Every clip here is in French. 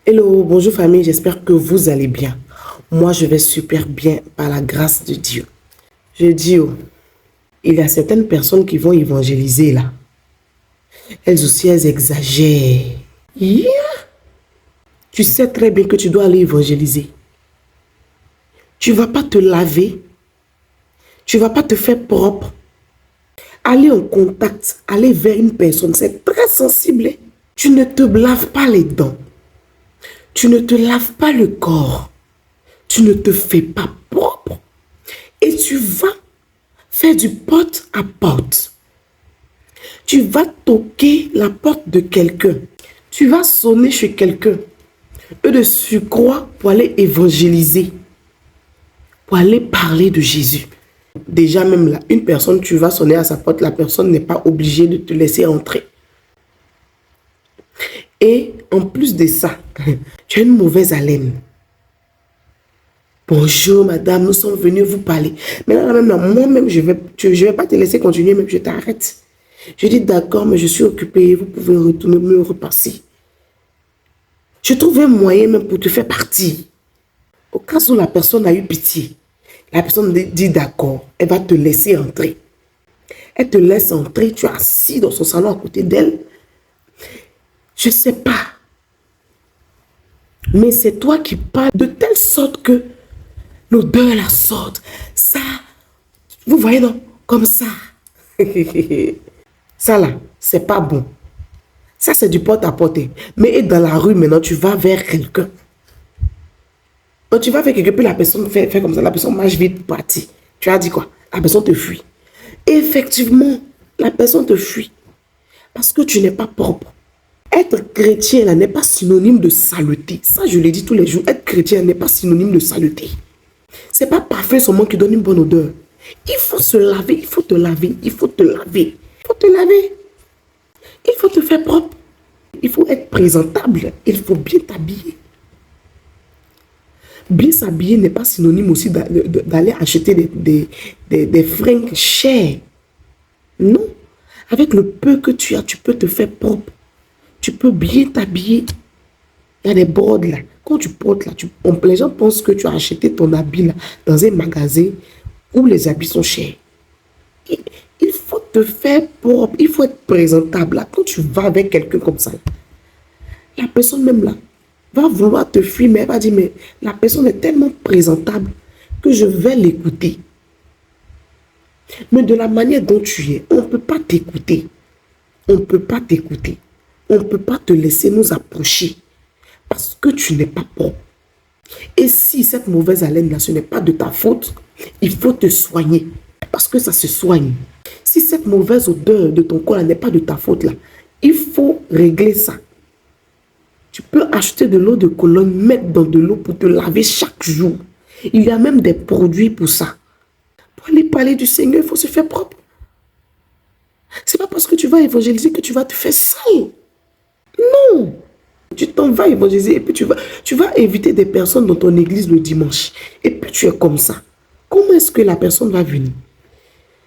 Hello, bonjour famille, j'espère que vous allez bien. Moi, je vais super bien par la grâce de Dieu. Je dis, il y a certaines personnes qui vont évangéliser là. Elles aussi, elles exagèrent. Yeah. Tu sais très bien que tu dois aller évangéliser. Tu ne vas pas te laver. Tu ne vas pas te faire propre. Aller en contact, aller vers une personne, c'est très sensible. Tu ne te laves pas les dents. Tu ne te laves pas le corps. Tu ne te fais pas propre. Et tu vas faire du porte à porte. Tu vas toquer la porte de quelqu'un. Tu vas sonner chez quelqu'un. Eux de surcroît pour aller évangéliser. Pour aller parler de Jésus. Déjà même là, une personne, tu vas sonner à sa porte, la personne n'est pas obligée de te laisser entrer. Et en plus de ça, tu as une mauvaise haleine. Bonjour madame, nous sommes venus vous parler. Mais là, moi-même, je vais pas te laisser continuer, même je t'arrête. Je dis d'accord, mais je suis occupée, vous pouvez retourner me repasser. Je trouve un moyen même pour te faire partir. Au cas où la personne a eu pitié, la personne dit d'accord, elle va te laisser entrer. Elle te laisse entrer, tu es assis dans son salon à côté d'elle. Je ne sais pas. Mais c'est toi qui parles de telle sorte que l'odeur la sorte. Ça, vous voyez non? Comme ça. Ça là, c'est pas bon. Ça, c'est du porte-à-porte. Mais dans la rue, maintenant, tu vas vers quelqu'un. Donc, tu vas vers quelqu'un, puis la personne fait comme ça. La personne marche vite pour partir. Tu as dit quoi? La personne te fuit. Et effectivement, la personne te fuit. Parce que tu n'es pas propre. Être chrétien, là, n'est pas synonyme de saleté. Ça, je le dis tous les jours. Être chrétien n'est pas synonyme de saleté. C'est pas parfait seulement qui donne une bonne odeur. Il faut se laver, il faut te laver, il faut te laver. Il faut te laver. Il faut te faire propre. Il faut être présentable. Il faut bien t'habiller. Bien s'habiller n'est pas synonyme aussi d'aller acheter des fringues chères. Non. Avec le peu que tu as, tu peux te faire propre. Tu peux bien t'habiller. Il y a des brodes là. Quand tu portes là, les gens pensent que tu as acheté ton habit là dans un magasin où les habits sont chers. Il faut te faire propre. Il faut être présentable là. Quand tu vas avec quelqu'un comme ça, là, la personne même là va vouloir te fuir, mais elle va dire, mais la personne est tellement présentable que je vais l'écouter. Mais de la manière dont tu es, on ne peut pas t'écouter. On ne peut pas t'écouter. On ne peut pas te laisser nous approcher parce que tu n'es pas propre. Et si cette mauvaise haleine-là, ce n'est pas de ta faute, il faut te soigner parce que ça se soigne. Si cette mauvaise odeur de ton corps n'est pas de ta faute, là, il faut régler ça. Tu peux acheter de l'eau de Cologne, mettre dans de l'eau pour te laver chaque jour. Il y a même des produits pour ça. Pour aller parler du Seigneur, il faut se faire propre. C'est pas parce que tu vas évangéliser que tu vas te faire sale. Non. Tu t'en vas évangéliser et puis tu vas inviter des personnes dans ton église le dimanche. Et puis tu es comme ça. Comment est-ce que la personne va venir?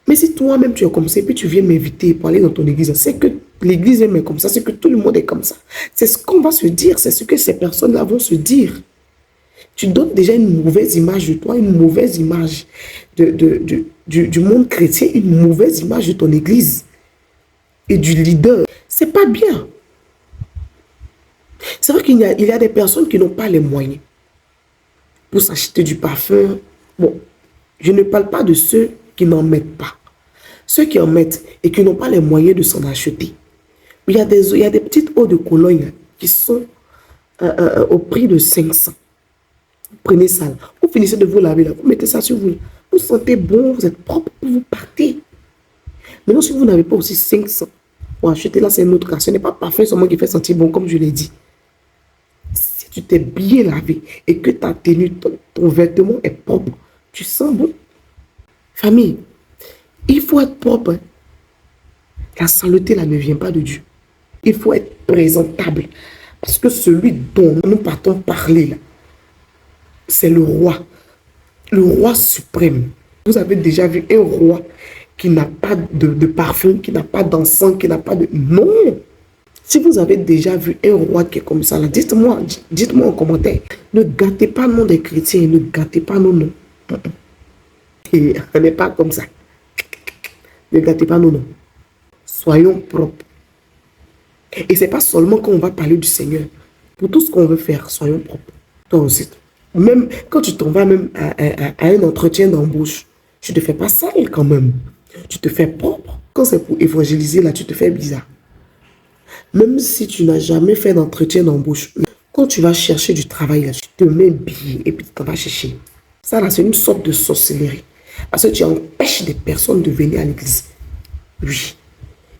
Mais si toi-même tu es comme ça et puis tu viens m'inviter pour aller dans ton église, c'est que l'église est comme ça, c'est que tout le monde est comme ça. C'est ce qu'on va se dire, c'est ce que ces personnes-là vont se dire. Tu donnes déjà une mauvaise image de toi, une mauvaise image du monde chrétien, une mauvaise image de ton église et du leader. C'est pas bien. C'est vrai qu'il y a des personnes qui n'ont pas les moyens pour s'acheter du parfum. Bon, je ne parle pas de ceux qui n'en mettent pas. Ceux qui en mettent et qui n'ont pas les moyens de s'en acheter. Il y a des petites eaux de Cologne qui sont au prix de 500. Prenez ça. Là. Vous finissez de vous laver là. Vous mettez ça sur vous. Vous sentez bon, vous êtes propre, vous partez. Maintenant, si vous n'avez pas aussi 500, pour acheter là, c'est un autre cas. Ce n'est pas parfait seulement qui fait sentir bon, comme je l'ai dit. Si tu t'es bien lavé et que ta tenue, ton vêtement est propre, tu sens bon. Famille, il faut être propre. La saleté là ne vient pas de Dieu. Il faut être présentable. Parce que celui dont nous partons parler là, c'est le roi suprême. Vous avez déjà vu un roi qui n'a pas de parfum, qui n'a pas d'encens, qui n'a pas de... Non! Si vous avez déjà vu un roi qui est comme ça, là, dites-moi en commentaire. Ne gâtez pas le nom des chrétiens, ne gâtez pas nos noms. Et on n'est pas comme ça. Ne gâtez pas nos noms. Soyons propres. Et ce n'est pas seulement quand on va parler du Seigneur. Pour tout ce qu'on veut faire, soyons propres. Toi aussi. Même quand tu t'en vas même à un entretien d'embauche, tu ne te fais pas sale quand même. Tu te fais propre. Quand c'est pour évangéliser, là, tu te fais bizarre. Même si tu n'as jamais fait d'entretien d'embauche, quand tu vas chercher du travail, là, tu te mets bien et puis tu t'en vas chercher. Ça, là, c'est une sorte de sorcellerie. Parce que tu empêches des personnes de venir à l'église. Oui.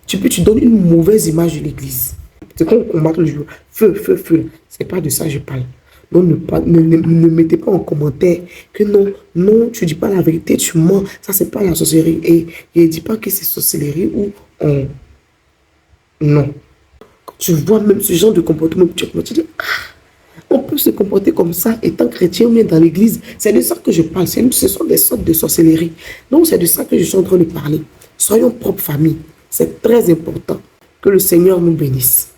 Tu donnes une mauvaise image de l'église. C'est quand on combat le jour. Feu, feu, feu. C'est pas de ça que je parle. Donc, ne mettez pas en commentaire que non, tu dis pas la vérité, tu mens. Ça, c'est pas la sorcellerie. Et ne dis pas que c'est sorcellerie ou non. Quand tu vois même ce genre de comportement, tu dis, on peut se comporter comme ça étant chrétien ou bien dans l'église. C'est de ça que je parle. Ce sont des sortes de sorcellerie. Donc, c'est de ça que je suis en train de parler. Soyons propre famille. C'est très important. Que le Seigneur nous bénisse.